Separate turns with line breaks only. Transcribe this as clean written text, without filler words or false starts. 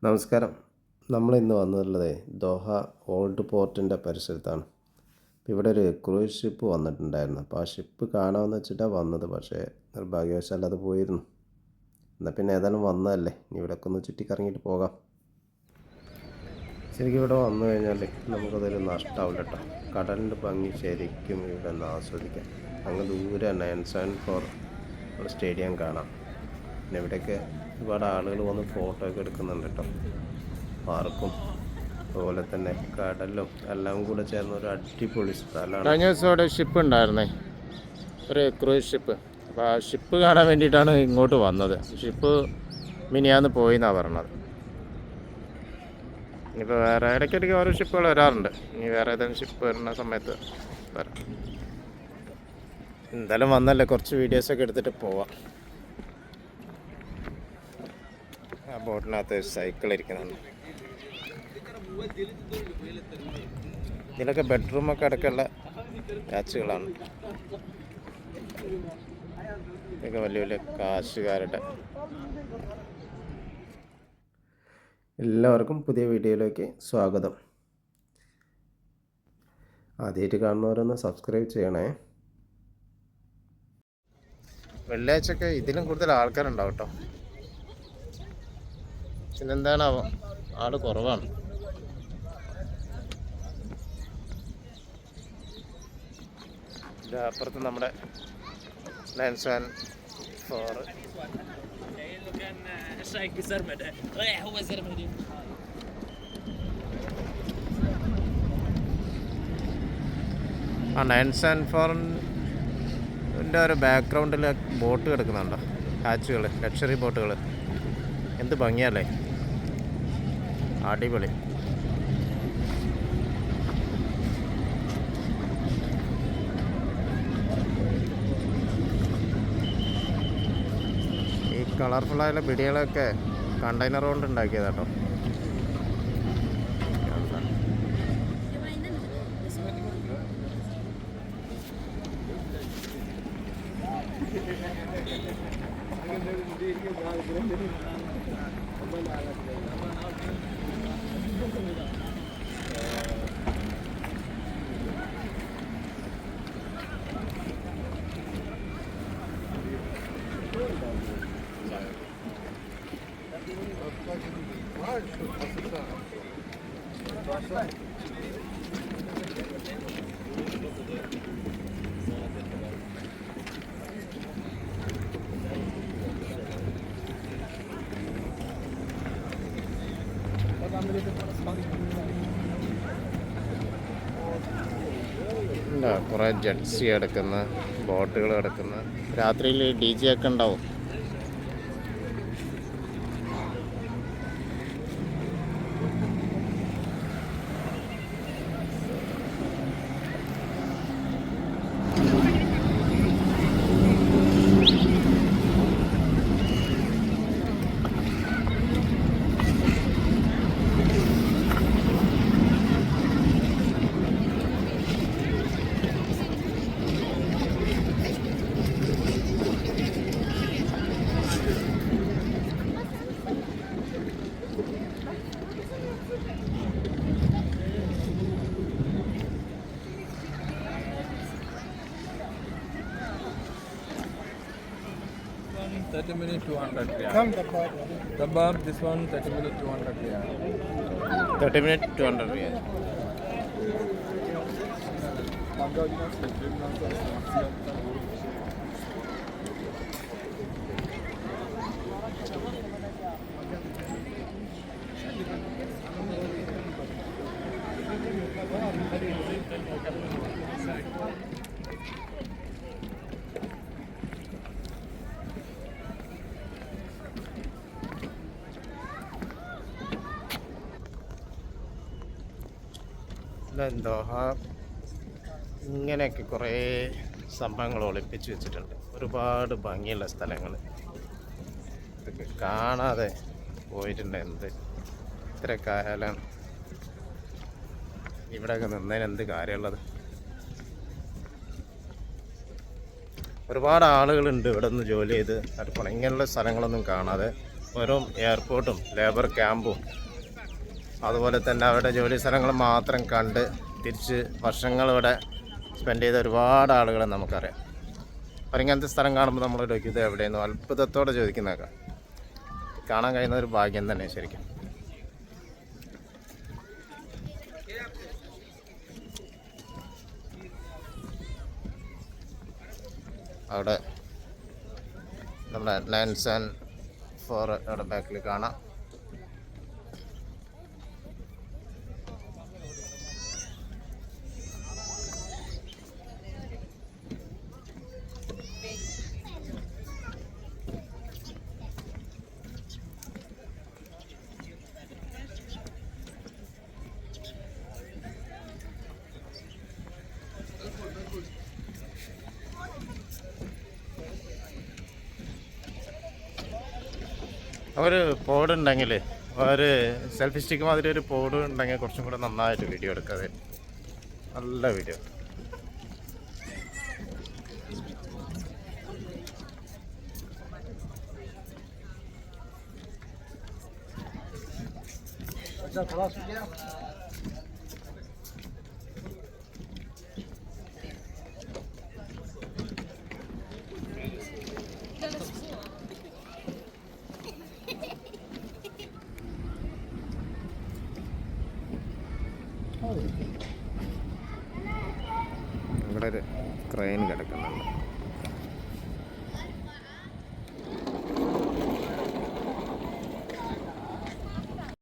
നമസ്കാരം. നമ്മളിന്ന് വന്നിട്ടുള്ളത് ദോഹ ഓൾഡ് പോർട്ടിൻ്റെ പരിസരത്താണ്. ഇവിടെ ഒരു ക്രൂയിസ് ഷിപ്പ് വന്നിട്ടുണ്ടായിരുന്നു. അപ്പോൾ ആ ഷിപ്പ് കാണാമെന്ന് വെച്ചിട്ടാണ് വന്നത്. പക്ഷേ നിർഭാഗ്യവശാൽ അത് പോയിരുന്നു. എന്നാൽ പിന്നെ ഏതായാലും വന്നതല്ലേ, ഇനി ഇവിടെയൊക്കെ ഒന്ന് ചുറ്റിക്കറങ്ങിയിട്ട് പോകാം. ശരിക്കും ഇവിടെ വന്നു കഴിഞ്ഞാൽ നമുക്കതൊരു നഷ്ടമാവില്ല കേട്ടോ. കടലിൻ്റെ ഭംഗി ശരിക്കും ഇവിടെ ഒന്ന് ആസ്വദിക്കാം. അങ്ങ് ദൂരെ 974 സ്റ്റേഡിയം കാണാം. പിന്നെ ഇവിടെയൊക്കെ ഒരുപാട് ആളുകൾ വന്ന് ഫോട്ടോ ഒക്കെ എടുക്കുന്നുണ്ട് കേട്ടോ. പാർക്കും അതുപോലെ തന്നെ കടലും എല്ലാം കൂടെ ചേർന്ന ഒരു അടിപൊളി സ്ഥലമാണ്.
കഴിഞ്ഞ ദിവസം അവിടെ ഷിപ്പ് ഉണ്ടായിരുന്നേ, ഒരു ക്രൂയിസ് ഷിപ്പ്. അപ്പോൾ ആ ഷിപ്പ് കാണാൻ വേണ്ടിയിട്ടാണ് ഇങ്ങോട്ട് വന്നത്. ഷിപ്പ് മിനിയാന്ന് പോയി എന്നാണ് പറഞ്ഞത്. ഇനിയിപ്പോൾ വേറെ ഇടയ്ക്കിടയ്ക്ക് ഓരോ ഷിപ്പുകൾ വരാറുണ്ട്. ഇനി വേറെ ഏതെങ്കിലും ഷിപ്പ് വരുന്ന സമയത്ത് വരാം. എന്തായാലും വന്നല്ലേ, കുറച്ച് വീഡിയോസൊക്കെ എടുത്തിട്ട് പോവാം. ആ ബോട്ടിനകത്ത് സൈക്കിൾ ഇരിക്കുന്നുണ്ട്. ഇതിലൊക്കെ ബെഡ്റൂമൊക്കെ അടക്കമുള്ള കാച്ചുകളാണ്. ഇതൊക്കെ വലിയ വലിയ കാശുകാരുടെ.
എല്ലാവർക്കും പുതിയ വീഡിയോയിലേക്ക് സ്വാഗതം. ആദ്യമായിട്ട് കാണുന്നവരൊന്ന് സബ്സ്ക്രൈബ് ചെയ്യണേ.
വെള്ളിയാഴ്ചയൊക്കെ ഇതിലും കൂടുതൽ ആൾക്കാരുണ്ടാവും കേട്ടോ. പിന്നെന്താണാവോ, ആള് കുറവാണ്. ഇത് അപ്പുറത്ത് നമ്മുടെ 974 ആ 974ൻ്റെ ഒരു ബാക്ക്ഗ്രൗണ്ടിൽ ബോട്ട് കിടക്കുന്നുണ്ടോ, ഹാച്ചുകൾ, ലക്ഷറി ബോട്ടുകൾ. എന്ത് ഭംഗിയല്ലേ, അടിപൊളി. ഈ കളർഫുള്ളായുള്ള പിടികളൊക്കെ കണ്ടെയ്നർ കൊണ്ട് ഉണ്ടാക്കിയതാട്ടോ. കുറേ ജെറ്റ്സി കിടക്കുന്ന, ബോട്ടുകൾ കിടക്കുന്ന. രാത്രിയിൽ DJ ഒക്കെ ഉണ്ടാവും.
$30 200 riyal. Kebab, this one 30 200 riyal.
30 200 riyal. Doha ഇങ്ങനെയൊക്കെ കുറേ സംഭവങ്ങൾ ഒളിപ്പിച്ച് വെച്ചിട്ടുണ്ട്. ഒരുപാട് ഭംഗിയുള്ള സ്ഥലങ്ങൾ. ഇതൊക്കെ കാണാതെ പോയിട്ടുണ്ട്. ഇത്ര കാലം ഇവിടെയൊക്കെ നിന്നതിന് എന്ത് കാര്യമുള്ളത്. ഒരുപാട് ആളുകളുണ്ട് ഇവിടെ നിന്ന് ജോലി ചെയ്ത് അടുക്കണം. ഇങ്ങനെയുള്ള സ്ഥലങ്ങളൊന്നും കാണാതെ വെറും എയർപോർട്ടും ലേബർ ക്യാമ്പും അതുപോലെ തന്നെ അവരുടെ ജോലി സ്ഥലങ്ങൾ മാത്രം കണ്ട് തിരിച്ച് വർഷങ്ങളിവിടെ സ്പെൻഡ് ചെയ്ത ഒരുപാട് ആളുകളെ നമുക്കറിയാം. അപ്പം ഇങ്ങനത്തെ സ്ഥലം കാണുമ്പോൾ നമ്മൾ ഇത് എവിടെയെന്ന് അത്ഭുതത്തോടെ ചോദിക്കുന്നേക്കാം. കാണാൻ കഴിയുന്ന ഒരു ഭാഗ്യം തന്നെ ശരിക്കും. അവിടെ നമ്മുടെ 974 അവിടെ ബാക്കിൽ കാണാം. ഒരു പോഡ് ഉണ്ടെങ്കിൽ ഒരു സെൽഫി സ്റ്റിക്ക് മാതിരി ഒരു പോഡ് ഉണ്ടെങ്കിൽ കുറച്ചും കൂടെ നന്നായിട്ട് വീഡിയോ എടുക്കാതെ നല്ല വീഡിയോ. ഇവിടെ ഒരു ക്രെയിൻ കിടക്കുന്നുണ്ട്.